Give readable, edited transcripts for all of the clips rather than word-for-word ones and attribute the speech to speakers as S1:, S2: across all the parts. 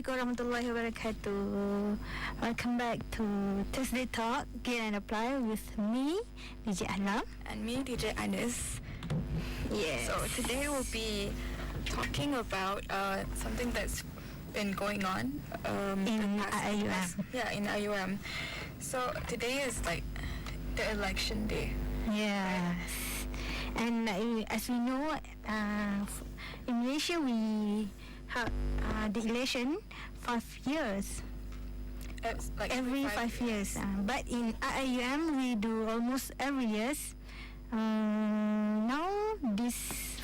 S1: Assalamualaikum warahmatullahi wabarakatuh. Welcome back to Thursday Talk, Get and Apply with me, DJ AHLAAM.
S2: And me, DJ Anis.
S1: Yes.
S2: So today we'll be talking about something that's been going on
S1: in Iium.
S2: In Iium. So today is like the election day.
S1: Yes. And as we know, in Malaysia we have the election 5 years.
S2: Like
S1: every 5 years. But in Iium we do almost every years. Now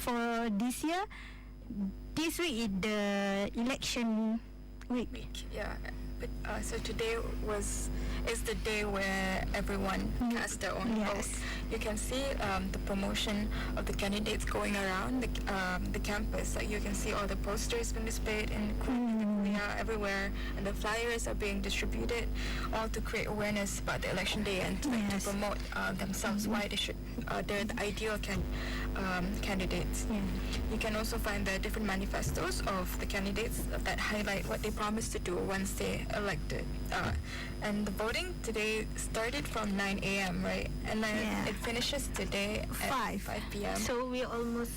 S1: for this year, this week is the election week.
S2: Yeah. But so today is the day where everyone casts their own votes. You can see the promotion of the candidates going around the campus. Like you can see all the posters being displayed in everywhere, and the flyers are being distributed, all to create awareness about the election day and to promote themselves. Why they're the ideal candidates. You can also find the different manifestos of the candidates that highlight what they promised to do once they elected. And the voting today started from 9 a.m. right, and then it finishes today at 5 p.m.
S1: So we almost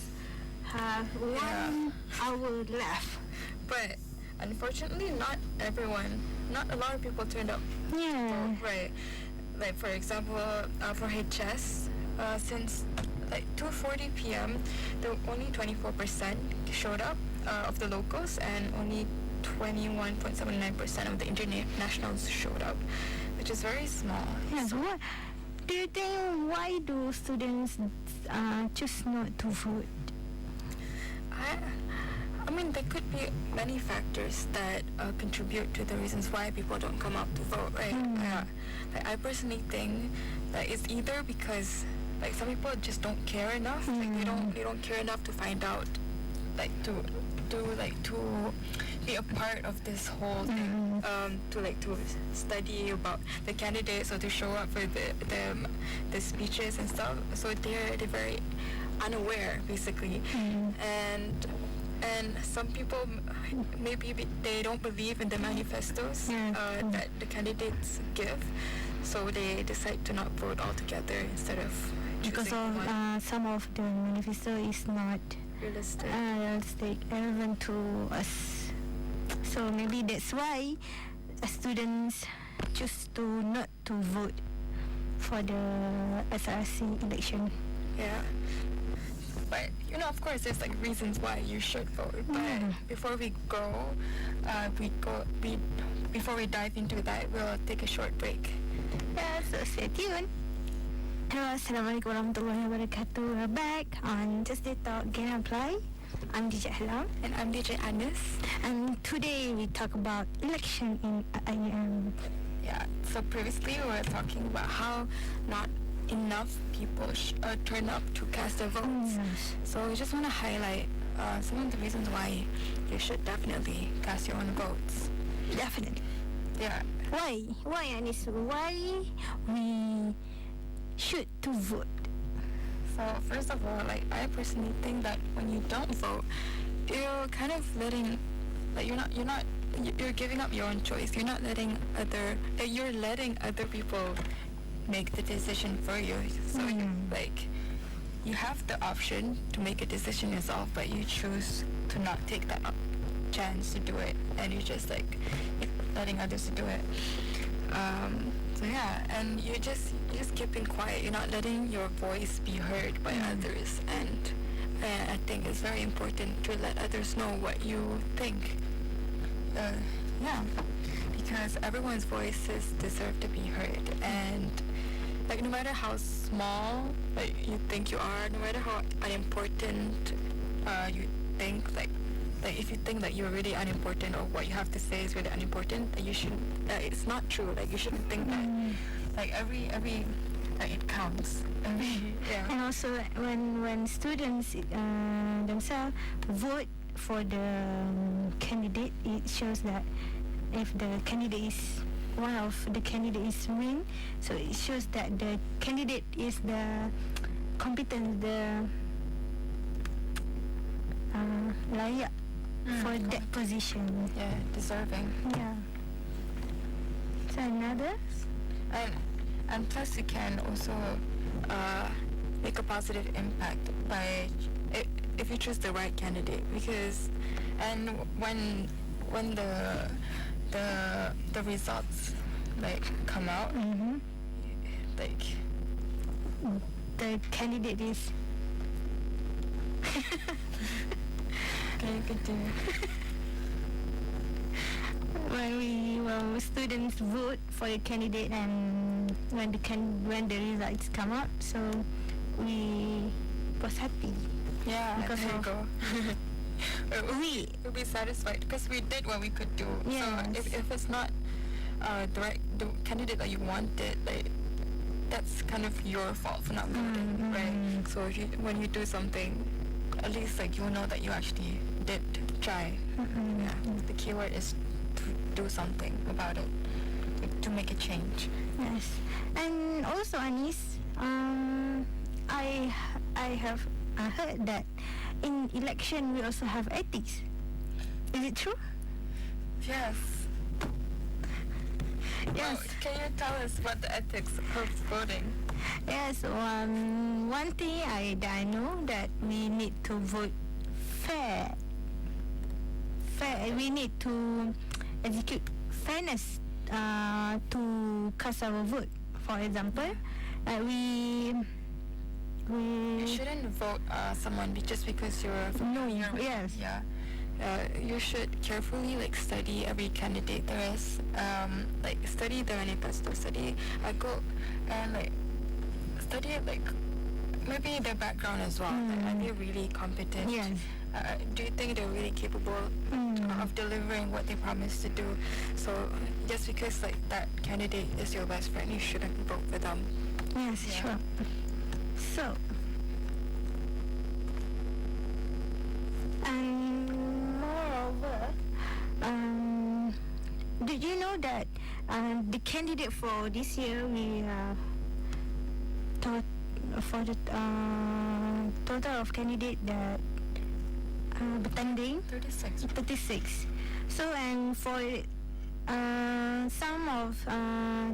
S1: have 1 hour left.
S2: But unfortunately, not a lot of people turned up.
S1: Yeah.
S2: Right. Like for example, for HS, since like 2:40 p.m., there were only 24% showed up of the locals, and only 21.79% of the internationals showed up, which is very small.
S1: Yes. So, what do you think? Why do students choose not to vote?
S2: I mean, there could be many factors that contribute to the reasons why people don't come out to vote, right? Like I personally think that it's either because like some people just don't care enough. Like they don't care enough to find out, like to be a part of this whole thing, to study about the candidates or to show up for the speeches and stuff. So they're very unaware basically, and some people maybe they don't believe in the manifestos that the candidates give, so they decide to not vote altogether instead of
S1: because of some of the manifesto is not
S2: realistic,
S1: relevant to us. So maybe that's why students choose to not to vote for the SRC election.
S2: Yeah. But of course, there's like reasons why you should vote. But before we dive into that, we'll take a short break.
S1: Yeah, so stay tuned. Hello, Assalamualaikum warahmatullahi wabarakatuh. We're back on Thursday Talk, Get and Apply. I'm DJ AHLAAM.
S2: And I'm DJ Anis.
S1: And today we talk about election in Iium.
S2: Yeah, so previously we were talking about how not enough people turn up to cast their votes. So we just want to highlight some of the reasons why you should definitely cast your own votes.
S1: Definitely.
S2: Yeah.
S1: Why, Anis? Why we should to vote?
S2: So first of all, like I personally think that when you don't vote, you're kind of letting, like you're giving up your own choice. You're letting other people make the decision for you. So you have the option to make a decision yourself, but you choose to not take that chance to do it, and you're just like letting others do it. So yeah, and you're just keeping quiet. You're not letting your voice be heard by others, and I think it's very important to let others know what you think. Because everyone's voices deserve to be heard, and like no matter how small like you think you are, no matter how unimportant you think, like if you think that you're really unimportant or what you have to say is really unimportant, that you should it's not true. Like you shouldn't think that like every like it counts.
S1: And also when students themselves vote for the candidate, it shows that if the candidate is one of the candidates win, so it shows that the candidate is the competent, the layak for that position.
S2: Yeah, deserving.
S1: Yeah. So another?
S2: And plus you can also make a positive impact by if you choose the right candidate, because and when the results like come out, like
S1: the candidate is
S2: can you continue?
S1: when students vote for the candidate, and when the results come out, so we was happy.
S2: Yeah,
S1: because
S2: there you
S1: of
S2: go. We'll be satisfied because we did what we could do.
S1: Yes.
S2: So if it's not the candidate that you wanted, like that's kind of your fault for not voting, right? So when you do something, at least like you'll know that you actually did try. Yeah. The keyword is to do something about it, like, to make a change.
S1: Yes. And also, Anis, I have heard that in election we also have ethics. Is it true?
S2: Yes.
S1: Yes.
S2: Well, can you tell us what the ethics of voting?
S1: Yes. One thing I know that we need to vote fair. We need to execute fairness to cast our vote. For example,
S2: You shouldn't vote someone just because you're familiar with.
S1: Yes.
S2: Yeah. You should carefully like study every candidate there is. Like study the manifesto, study go and like study like maybe their background as well. Like, are they really competent?
S1: Yes.
S2: Do you think they're really capable of delivering what they promised to do? So just because like that candidate is your best friend, you shouldn't vote for them.
S1: Yes,
S2: Yeah.
S1: sure. So, and moreover, did you know that the candidate for this year, we for the total of candidate that bertanding 36. So, and for some of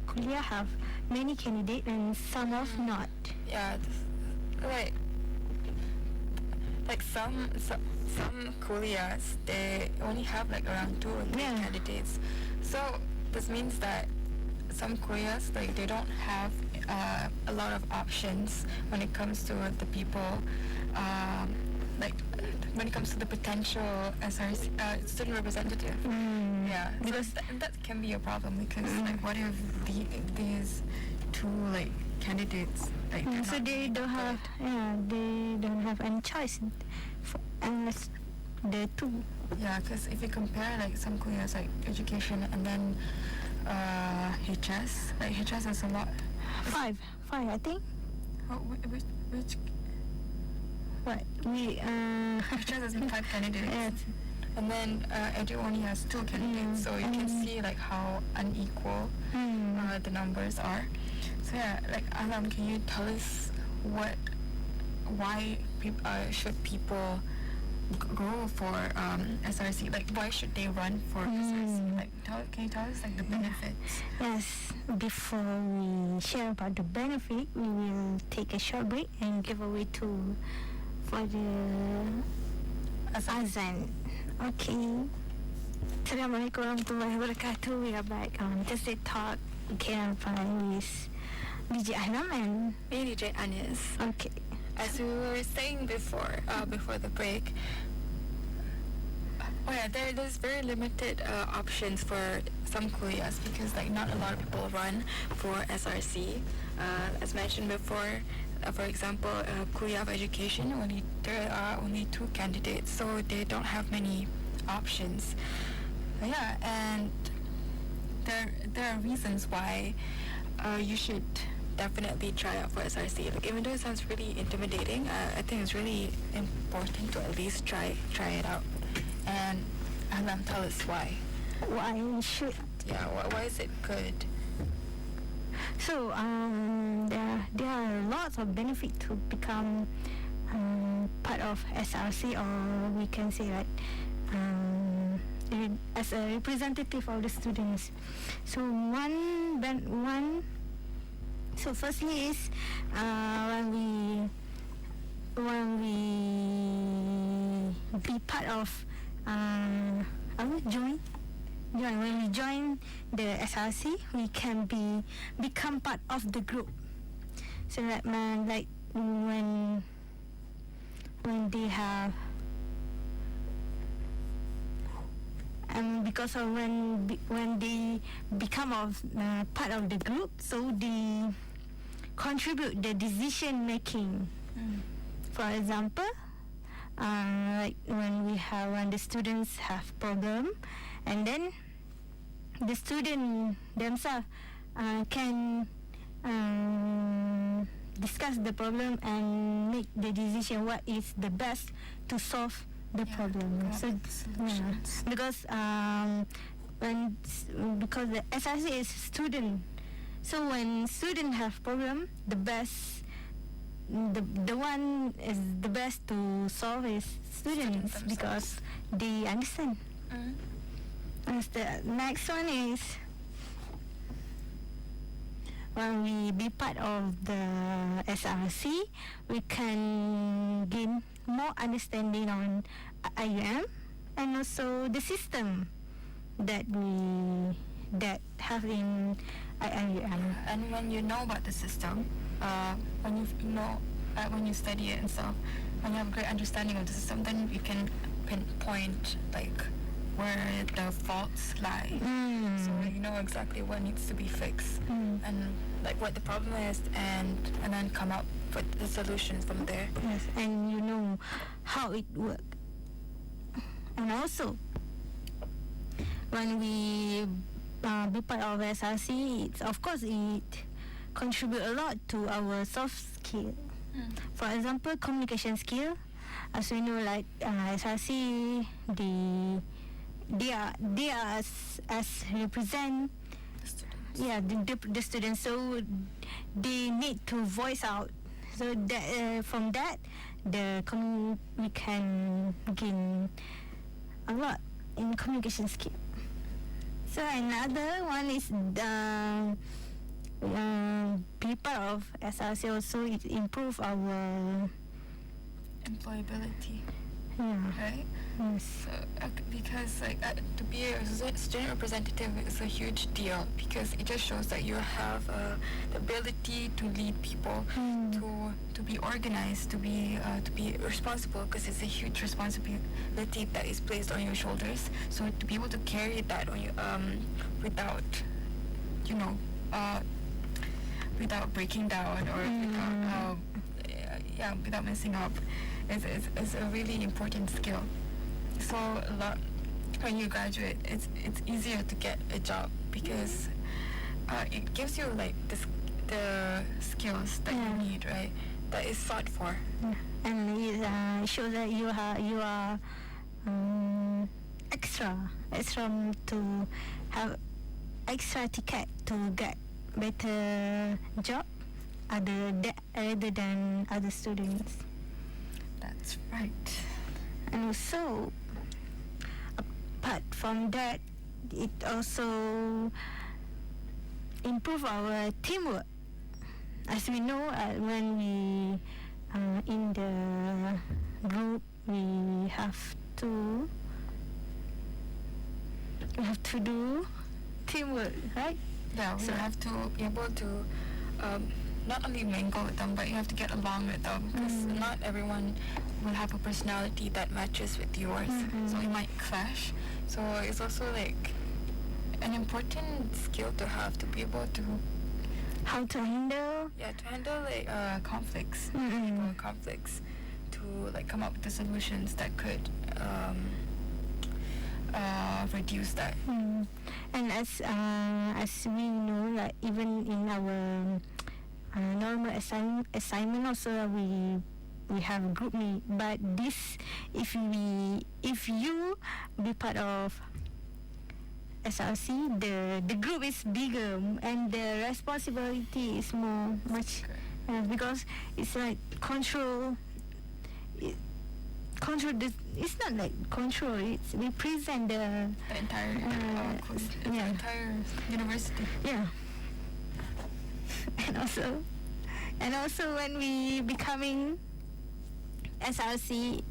S1: kuliah have many candidates and some of not.
S2: Yeah, like some kuliahs, they only have like around 2 or 3 candidates. So this means that some kuliahs, like they don't have a lot of options when it comes to the people, like when it comes to the potential SRC student representative. Yeah, because that can be a problem, because like what if these 2 like candidates like
S1: So they don't have any choice unless the 2.
S2: Yeah, because if you compare like some kuliahs like education and then HS, like HS has a lot.
S1: 5 I think.
S2: Oh, which
S1: What we
S2: HS has 5 candidates.
S1: Yes.
S2: And then Edu only has 2 candidates, so you can see like how unequal the numbers are. So yeah, like AHLAAM, can you tell us why should people go for SRC? Like why should they run for SRC? Like can you tell us like the benefits?
S1: Yes. Before we share about the benefit, we will take a short break and give away for the azan. Okay. Assalamualaikum warahmatullahi wabarakatuh. We are back on Thursday Talk. Can find with DJ AHLAAM and
S2: Me, DJ Anis.
S1: okay.
S2: As we were saying before the break, there's very limited options for some kuliahs, because like not a lot of people run for SRC. As mentioned before, for example, kuliah of education, there are only 2 candidates, so they don't have many options. Yeah, and there are reasons why you should definitely try out for SRC. Like even though it sounds really intimidating, I think it's really important to at least try it out. And AHLAAM, tell us why.
S1: Why should?
S2: Yeah, why is it good?
S1: So there are lots of benefit to become part of SRC, or we can say like as a representative of the students. So so firstly is when we be part of when we join the SRC, we can become part of the group. So that like when they have because of when they become part of the group, so they contribute the decision making. For example, like when the students have problem, and then the student themselves can discuss the problem and make the decision what is the best to solve the problem. So because the SRC is student, so when student have problem, the one is the best to solve is students because they understand. And the next one is when we be part of the SRC, we can gain more understanding on Iium and also the system that have in Iium.
S2: And when you know about the system, when you study it and stuff, when you have a great understanding of the system, then you can pinpoint like where the faults lie. So you know exactly what needs to be fixed and like what the problem is, and then come up with the solutions from there.
S1: Yes, and you know how it works. And also, when we be part of SRC, of course it contribute a lot to our soft skill. For example, communication skill. As we know, like SRC, they are as represent the students, so they need to voice out. So that from that, we can gain a lot in communication skill. So another one is be part of SRC also it improve our
S2: employability.
S1: Right? Yes.
S2: So, because to be a student representative is a huge deal, because it just shows that you have the ability to lead people, to be organized, to be responsible, because it's a huge responsibility that is placed on your shoulders. So to be able to carry that on you without without breaking down or without messing up is a really important skill. So when you graduate, it's easier to get a job because it gives you like the skills that you need, right? That is sought for.
S1: And it shows that you are extra to have extra ticket to get better job rather than other students.
S2: That's right.
S1: And also, apart from that, it also improve our teamwork. As we know, when we in the group, we have to do teamwork, right?
S2: Yeah, we have to be able to not only mingle with them, but you have to get along with them, because not everyone will have a personality that matches with yours, so it might clash. So it's also like an important skill to have, to be able to
S1: how to handle
S2: like conflicts, conflicts, to like come up with the solutions that could reduce that.
S1: And as we know, like even in our normal assignment also we have group meet, but this if you be part of SRC, the group is bigger and the responsibility is much because it's like control. control the. It's not like control. It's represent the
S2: entire the
S1: yeah.
S2: entire university.
S1: Yeah. and also when we becoming SRC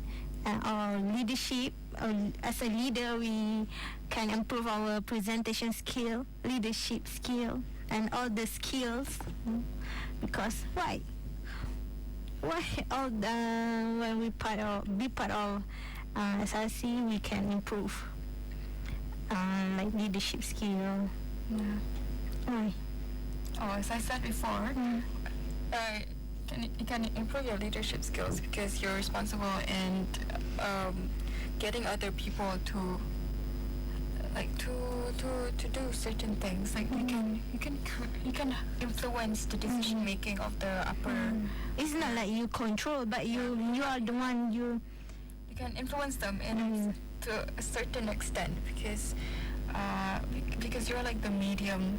S1: or leadership, or as a leader, we can improve our presentation skill, leadership skill, and all the skills. Because why all the when we be part of SRC, we can improve like leadership skill.
S2: Yeah.
S1: Why?
S2: Oh, as I said before, you can improve your leadership skills because you're responsible in getting other people to do certain things. Like you can influence the decision making of the upper.
S1: It's not like you control, but you are the one you
S2: can influence them in to a certain extent because you're like the medium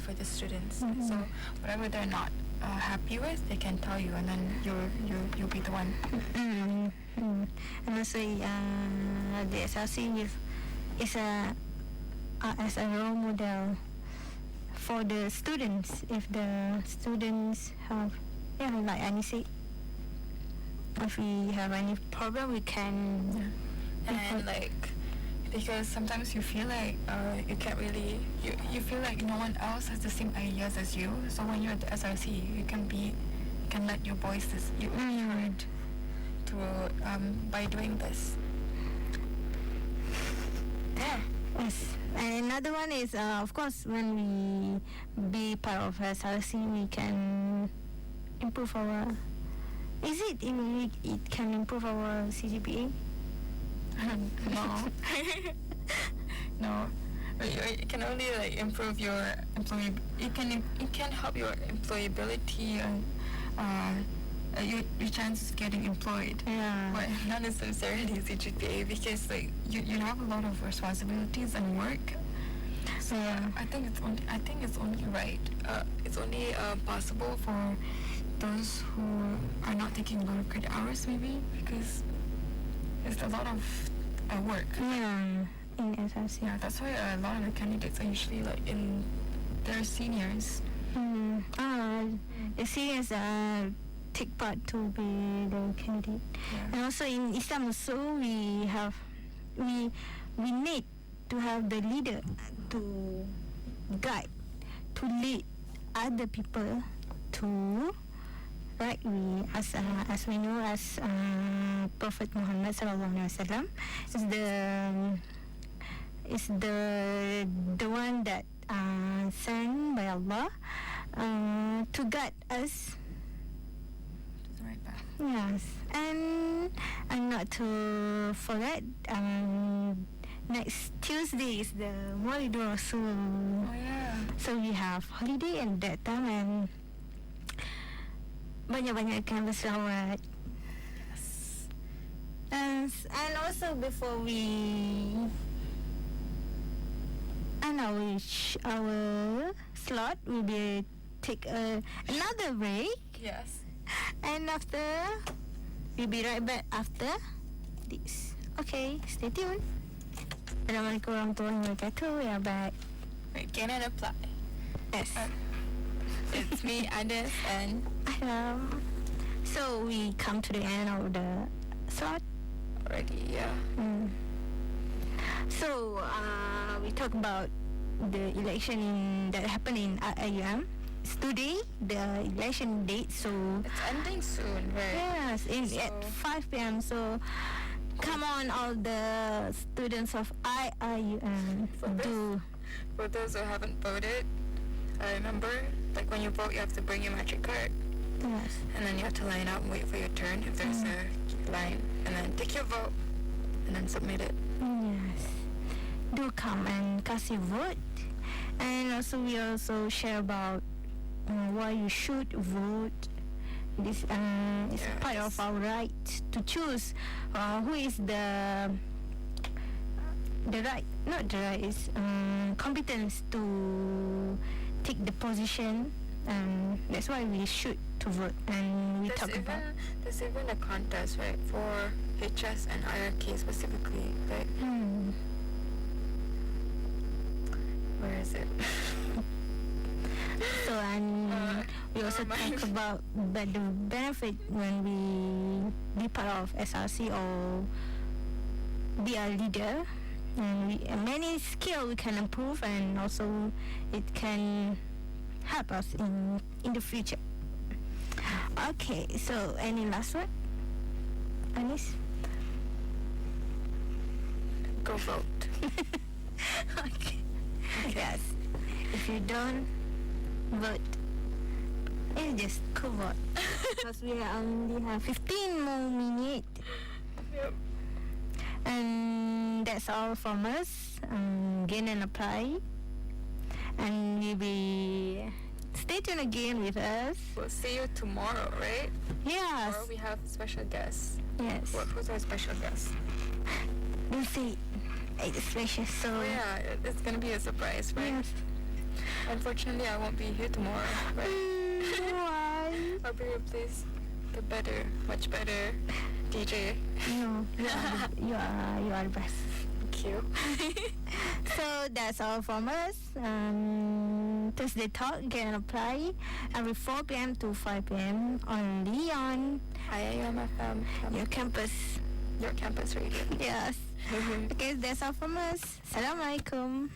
S2: for the students. So whatever they're not happy with, they can tell you, and then you'll be the one.
S1: And also the SRC is as a role model for the students. If the students have like Anis said, if we have any problem, we can
S2: and like, because sometimes you feel like you can't really you feel like no one else has the same ideas as you. So when you're at the SRC, you can let your voices be heard through by doing this. Yeah.
S1: Yes. And another one is of course when we be part of SRC, we can improve our. Is it can improve our CGPA?
S2: No. No. It can only like improve your it can help your employability and your chances of getting employed.
S1: Yeah.
S2: But not necessarily CGPA because like you have a lot of responsibilities and work. So
S1: Yeah.
S2: I think it's only right. It's only possible for those who are not taking a lot of credit hours maybe because it's a lot of work.
S1: Yeah. In SRC.
S2: Yeah, that's why a lot of the candidates are usually like they're seniors.
S1: The seniors take part to be the candidate.
S2: Yeah.
S1: And also in Islam also we need to have the leader to guide, to lead other people to right way. As we know, as Prophet Muhammad sallallahu alaihi wasallam is the one that sent by Allah to guide us.
S2: To the right path.
S1: Yes, and not to forget, next Tuesday is the Maulidur Rasul.
S2: Oh yeah.
S1: So we have holiday and that time, and banyak-banyakkan berselawat.
S2: Yes.
S1: And also before we our slot, we will take another break.
S2: Yes.
S1: And after, we'll be right back after this. Okay, stay tuned. Assalamualaikum warahmatullahi wabarakatuh. We are back.
S2: Wait, can I apply?
S1: Yes.
S2: It's me, Anis, and
S1: so we come to the end of the slot
S2: already, yeah.
S1: So we talk about the election that happened in Iium. It's today, the election date. So
S2: It's ending soon, right?
S1: yes, at 5 p.m. So come on, all the students of Iium,
S2: For those who haven't voted, I remember, like when you vote, you have to bring your magic card,
S1: Yes.
S2: and then you have to line up and wait for your turn if there's a line, and then take your vote, and then submit it.
S1: Yes. Do come and cast your vote. And also we also share about why you should vote. This is part of our right to choose who is the right, not the right, is competence to take the position. That's why we should to to vote, and we talk about.
S2: There's even a contest, right, for HS and IRK specifically, right? Where is it?
S1: So, and we also talk about the benefit when we be part of SRC or be a leader, and many skill we can improve, and also it can help us in the future. Okay, so any last word, Anis?
S2: Go vote.
S1: Okay. Yes. If you don't vote, it's just go vote. Because we only have 15 more minutes.
S2: Yep.
S1: And that's all from us. Gain and apply. And we'll be... Stay tuned again with us.
S2: We'll see you tomorrow, right?
S1: Yes.
S2: Tomorrow we have special guests.
S1: Yes.
S2: Who's our special guest?
S1: We'll see. It's special, so...
S2: Oh yeah, it's gonna be a surprise, right?
S1: Yes.
S2: Unfortunately, I won't be here tomorrow, but
S1: Why?
S2: I'll be replaced the much better DJ.
S1: No, you are the best.
S2: Thank you.
S1: So that's all from us. Thursday Talk, Get and Apply every 4 p.m. to 5 p.m. only on
S2: Iium FM.
S1: your campus.
S2: Your campus radio.
S1: Yes. Okay, that's all from us. Assalamualaikum.